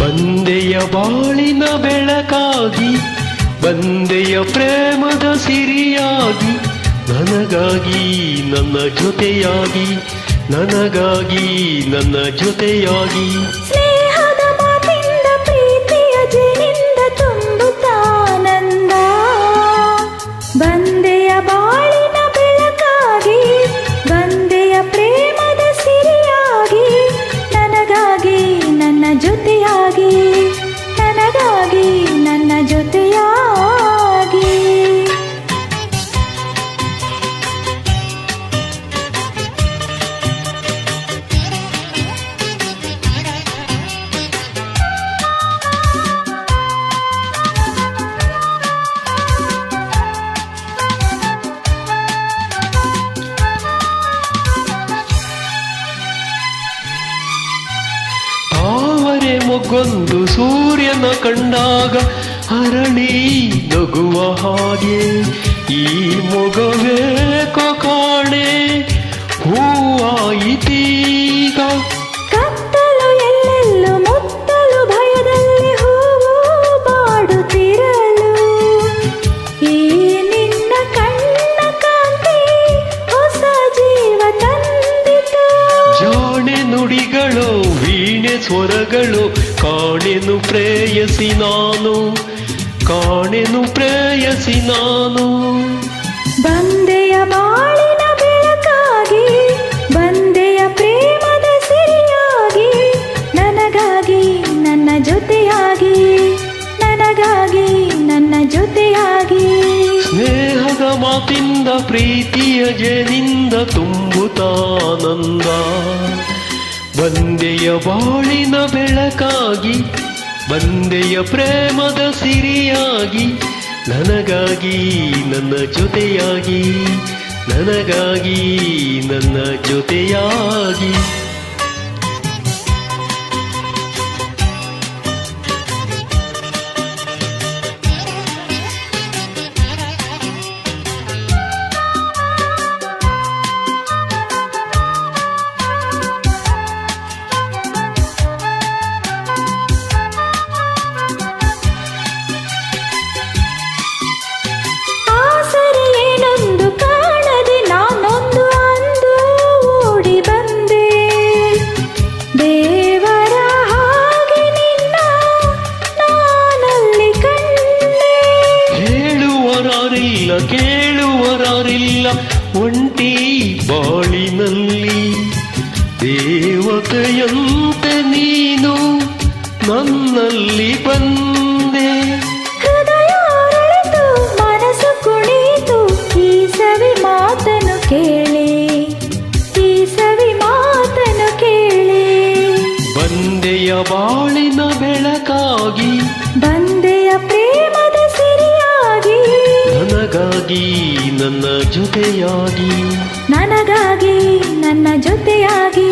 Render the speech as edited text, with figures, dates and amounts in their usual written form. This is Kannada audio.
ಬಂದೆಯ ಬಾಳಿನ ಬೆಳಕಾಗಿ, ಬಂದೆಯ ಪ್ರೇಮದ ಸಿರಿಯಾಗಿ, ನನಗಾಗಿ ನನ್ನ ಜೊತೆಯಾಗಿ, ನನಗಾಗಿ ನನ್ನ ಜೊತೆಯಾಗಿ. ಸ್ನೇಹದ ಮಾತಿಂದ ಪ್ರೀತಿಯ ಜೇನಿಂದ ತುಂಬುತ್ತಾನಂದ. ಬಂದೆಯ ಬಾಳಿನ ಬೆಳಕಾಗಿ, ಬಂದೆಯ ಪ್ರೇಮದ ಸಿರಿಯಾಗಿ, ನನಗಾಗಿ ನನ್ನ ಜೊತೆಯಾಗಿ, ನನಗಾಗಿ ನನ್ನ ಜೊತೆಯಾಗಿ. ಮೊಗ್ಗೊಂದು ಸೂರ್ಯನ ಕಂಡಾಗ ಅರಳಿ ನಗುವ ಹಾಗೆ, ಈ ಮೊಗವೇಕೋ ಕಾಣೆ ಹೂವಾಯಿತೀಗ. ಕತ್ತಲು ಎಲ್ಲೆಲ್ಲೂ ಮುತ್ತಲು ಭಯದಲ್ಲಿ ಹೂವು ಬಾಡುತ್ತಿರಲು, ಈ ನಿನ್ನ ಕಣ್ಣ ಕಾಂತಿ ಹೊಸ ಜೀವ ತಂದಿತು. ಜಾಣೆ ನುಡಿಗಳು ವೀಣೆ ಸ್ವರಗಳು, ಕಾಣೆನು ಪ್ರೇಯಸಿ ನಾನು, ಕಾಣೆನು ಪ್ರೇಯಸಿ ನಾನು. ಬಂದೆಯ ಬಾಳಿನ ಬೆಳಕಾಗಿ, ಬಂದೆಯ ಪ್ರೇಮದ ಸಿರಿಯಾಗಿ, ನನಗಾಗಿ ನನ್ನ ಜೊತೆಯಾಗಿ, ನನಗಾಗಿ ನನ್ನ ಜೊತೆಯಾಗಿ. ಸ್ನೇಹದ ಮಾತಿಂದ ಪ್ರೀತಿಯ ಜೇನಿಂದ ತುಂಬುತ್ತಾನಂದ. ಬಂದೆಯ ಬಾಳಿನ ಬೆಳಕಾಗಿ, ಬಂದೆಯ ಪ್ರೇಮದ ಸಿರಿಯಾಗಿ, ನನಗಾಗಿ ನನ್ನ ಜೊತೆಯಾಗಿ, ನನಗಾಗಿ ನನ್ನ ಜೊತೆಯಾಗಿ. ಕೇಳುವರಾರಿಲ್ಲ ಒಂಟಿ ಬಾಳಿನಲ್ಲಿ, ದೇವತೆಯಂತೆ ನೀನು ನನ್ನಲ್ಲಿ ಬಂದೆ. ಹೃದಯ ಅರಳಿತು, ಮನಸ್ಸು ಕುಣಿತು, ಈ ಸವಿ ಮಾತನ್ನು ಕೇಳಿ, ಈ ಸವಿ ಮಾತನ್ನು ಕೇಳಿ. ಬಂದೆಯ ಬಾಳಿನ ಬೆಳಕಾಗಿ, ಬಂದೆಯ ಪ್ರೇಮದ ಸಿರಿಯಾಗಿ, ನನಗಾಗಿ ನನ್ನ ಜೊತೆಯಾಗಿ, ನನಗಾಗಿ ನನ್ನ ಜೊತೆಯಾಗಿ.